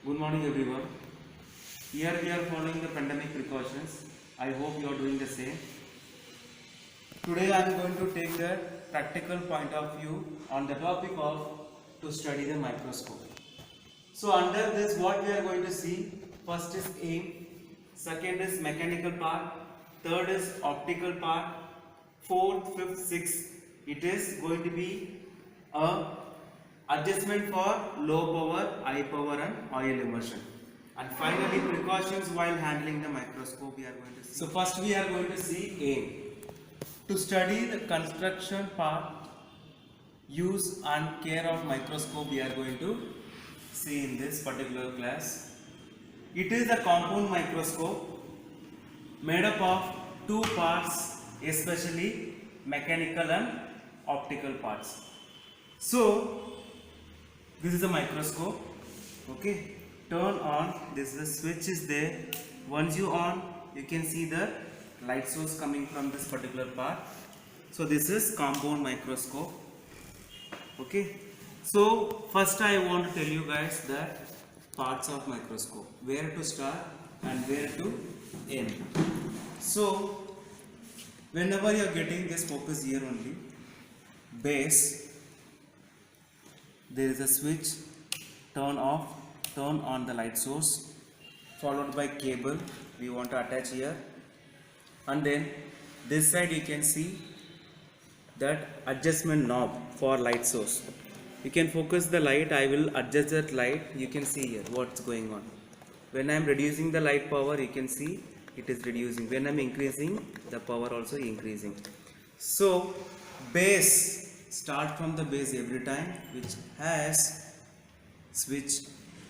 Good morning everyone. Here we are following the pandemic precautions. I hope you are doing the same. Today I am going to take the practical point of view on the topic of to study the microscope. So under this what we are going to see, first is aim, second is mechanical part, third is optical part, fourth, fifth, sixth, it is going to be a adjustment for low power, high power and oil immersion. And finally precautions while handling the microscope we are going to see. So first we are going to see aim. To study the construction part, use and care of microscope we are going to see in this particular class. It is a compound microscope made up of two parts, especially mechanical and optical parts. So this is a microscope. Okay, turn on. This is the switch is there. Once you on, you can see the light source coming from this particular part. So this is compound microscope. Okay, so first I want to tell you guys that parts of microscope, where to start and where to end. So whenever you are getting this, focus here only. Base, there is a switch, turn off, turn on the light source, followed by cable we want to attach here, and then this side you can see that adjustment knob for light source. You can focus the light. I will adjust that light. You can see here what's going on. When I am reducing the light power, you can see it is reducing. When I am increasing, the power also increasing. So base, start from the base every time, which has switch,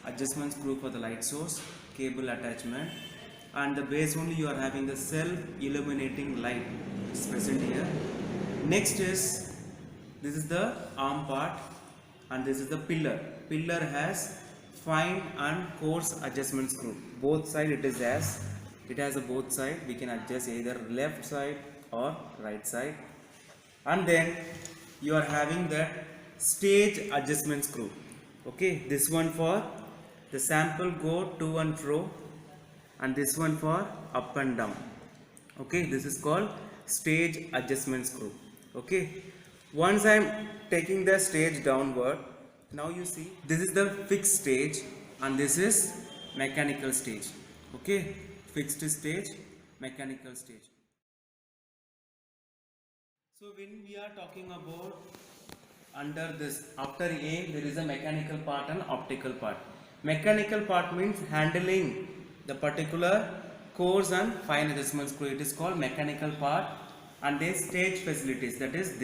adjustment screw for the light source, cable attachment, and the base only you are having the self illuminating light is present here. Next is, this is the arm part and this is the pillar. Pillar has fine and coarse adjustment screw. Both side it has a both side. We can adjust either left side or right side. And then you are having the stage adjustment screw. Okay, this one for the sample go to and fro, and this one for up and down. Okay, this is called stage adjustment screw. Okay, once I am taking the stage downward, now you see this is the fixed stage and this is mechanical stage. Okay, fixed stage, mechanical stage. So when we are talking about under this, after aim there is a mechanical part and optical part. Mechanical part means handling the particular coarse and fine adjustment screw. It is called mechanical part. And then stage facilities, that is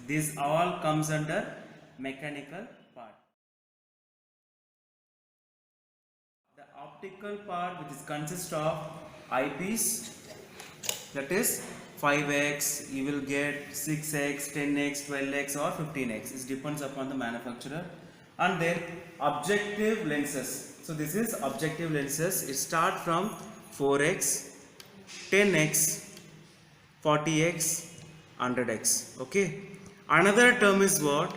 this all comes under mechanical part. The optical part, which is consists of eyepiece, that is 5x, you will get 6x, 10x, 12x or 15x. It depends upon the manufacturer. And then objective lenses. So this is objective lenses. It starts from 4x, 10x, 40x, 100x. Okay. Another term is what?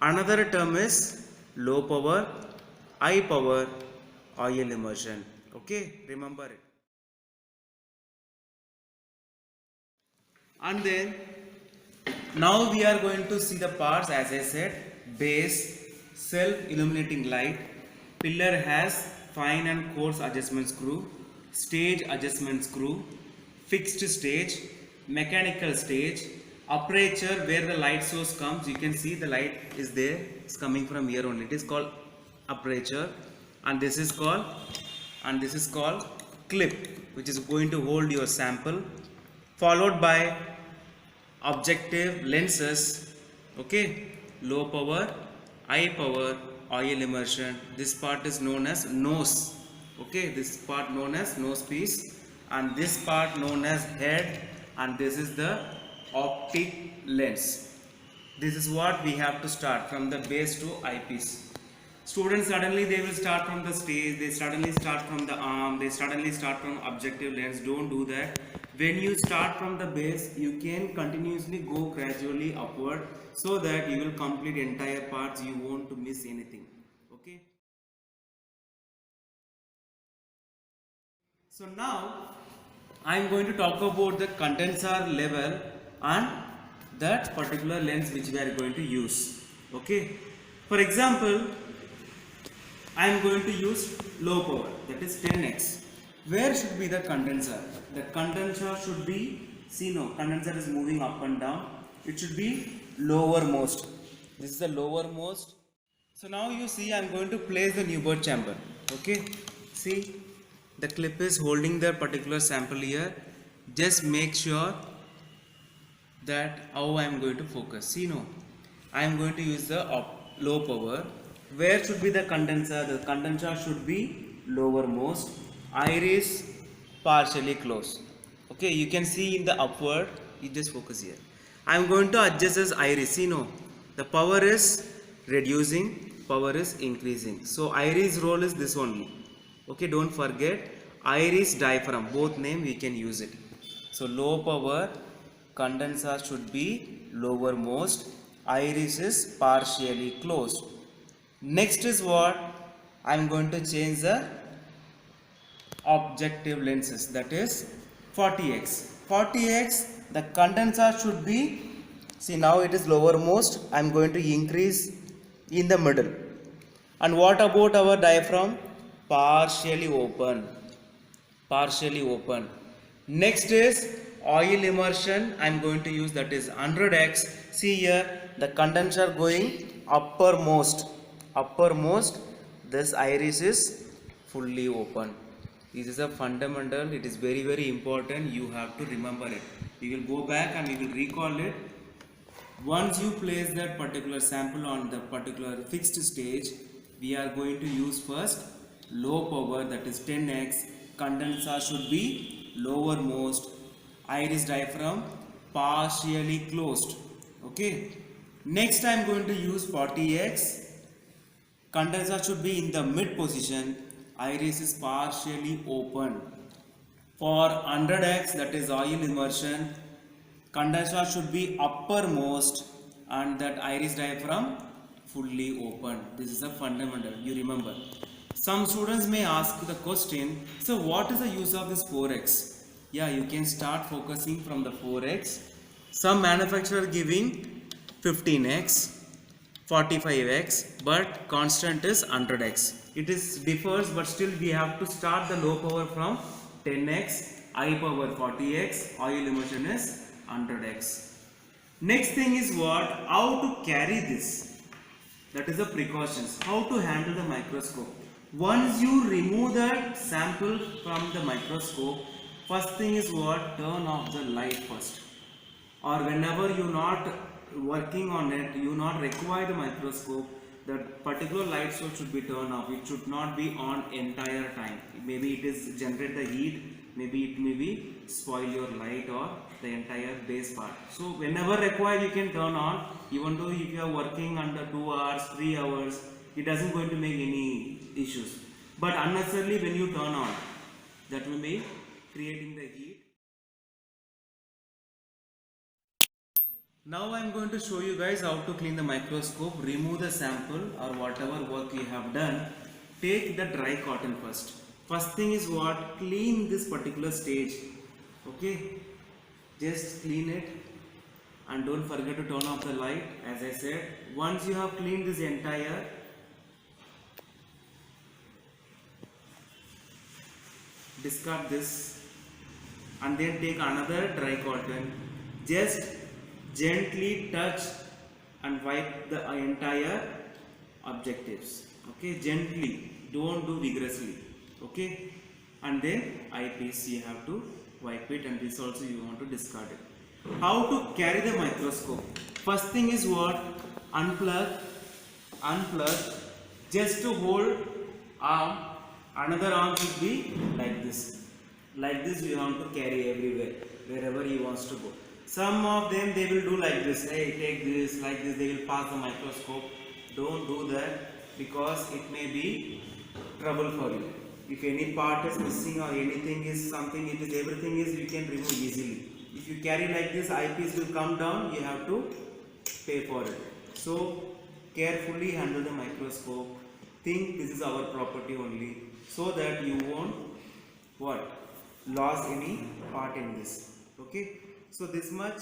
Another term is low power, high power, oil immersion. Okay. Remember it. And then now we are going to see the parts. As I said, base, self illuminating light, pillar has fine and coarse adjustment screw, stage adjustment screw, fixed stage, mechanical stage, aperture where the light source comes. You can see the light is there, it's coming from here only. It is called aperture, and this is called clip, which is going to hold your sample, followed by objective lenses. Okay, low power, high power, oil immersion. This part is known as nose. Okay, this part known as nose piece, and this part known as head, and this is the optic lens. This is what we have to start from the base to eyepiece. Students suddenly they will start from the stage, they suddenly start from the arm, they suddenly start from objective lens. Don't do that. When you start from the base, you can continuously go gradually upward so that you will complete entire parts. You won't to miss anything. Okay. So now I am going to talk about the condenser level and that particular lens which we are going to use. Okay, for example, I am going to use low power, that is 10x. Where should be the condenser? The condenser should be, see, no, condenser is moving up and down. It should be lowermost. This is the lowermost. So now you see I am going to place the Newport chamber. Okay, see, the clip is holding the particular sample here. Just make sure that how I am going to focus. See, no, I am going to use the low power. Where should be the condenser? The condenser should be lowermost. Iris partially closed. Okay, you can see in the upward. You just focus here. I am going to adjust this iris. See, no, the power is reducing, power is increasing. So iris role is this only. Okay, don't forget iris diaphragm. Both name we can use it. So low power condenser should be lowermost. Iris is partially closed. Next is what? I am going to change the objective lenses, that is 40x. 40x, the condenser should be, see, now it is lowermost. I am going to increase in the middle. And what about our diaphragm? Partially open. Partially open. Next is oil immersion. I am going to use, that is 100x. See here, the condenser going uppermost. Uppermost, this iris is fully open. This is a fundamental. It is very, very important. You have to remember it. We will go back and we will recall it. Once you place that particular sample on the particular fixed stage, we are going to use first low power, that is 10x. Condenser should be lowermost. Iris diaphragm partially closed. Okay. Next I am going to use 40x. Condenser should be in the mid position. Iris is partially open. For 100x, that is oil immersion, condenser should be uppermost and that iris diaphragm fully open. This is a fundamental, you remember. Some students may ask the question, so what is the use of this 4x? Yeah, you can start focusing from the 4x. Some manufacturer giving 15x, 45x, but constant is 100x. It is differs, but still we have to start the low power from 10x, high power 40x, oil immersion is 100x. Next thing is what? How to carry this. That is the precautions. How to handle the microscope. Once you remove that sample from the microscope, first thing is what? Turn off the light first. Or whenever you not working on it, you not require the microscope, that particular light source should be turned off. It should not be on entire time. Maybe it is generate the heat, maybe it may be spoil your light or the entire base part. So whenever required you can turn on, even though if you are working under 2 hours, 3 hours, it doesn't going to make any issues. But unnecessarily when you turn on, that will be creating the heat. Now I am going to show you guys how to clean the microscope, remove the sample or whatever work you have done. Take the dry cotton first. First thing is what? Clean this particular stage. Okay, just clean it and don't forget to turn off the light. As I said, once you have cleaned this entire, discard this and then take another dry cotton. Just gently touch and wipe the entire objectives. Okay, gently, don't do vigorously. Okay, and then eyepiece you have to wipe it, and this also you want to discard it. How to carry the microscope? First thing is what? Unplug, just to hold arm. Another arm should be like this. Like this you want to carry everywhere, wherever he wants to go. Some of them they will do like this. Hey, take this, like this. They will pass the microscope. Don't do that because it may be trouble for you. If any part is missing or anything is something, it is everything is you can remove easily. If you carry like this, eyepiece will come down. You have to pay for it. So carefully handle the microscope. Think this is our property only, so that you won't what? lost any part in this. Okay, so this much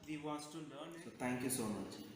we want to learn. So thank you so much.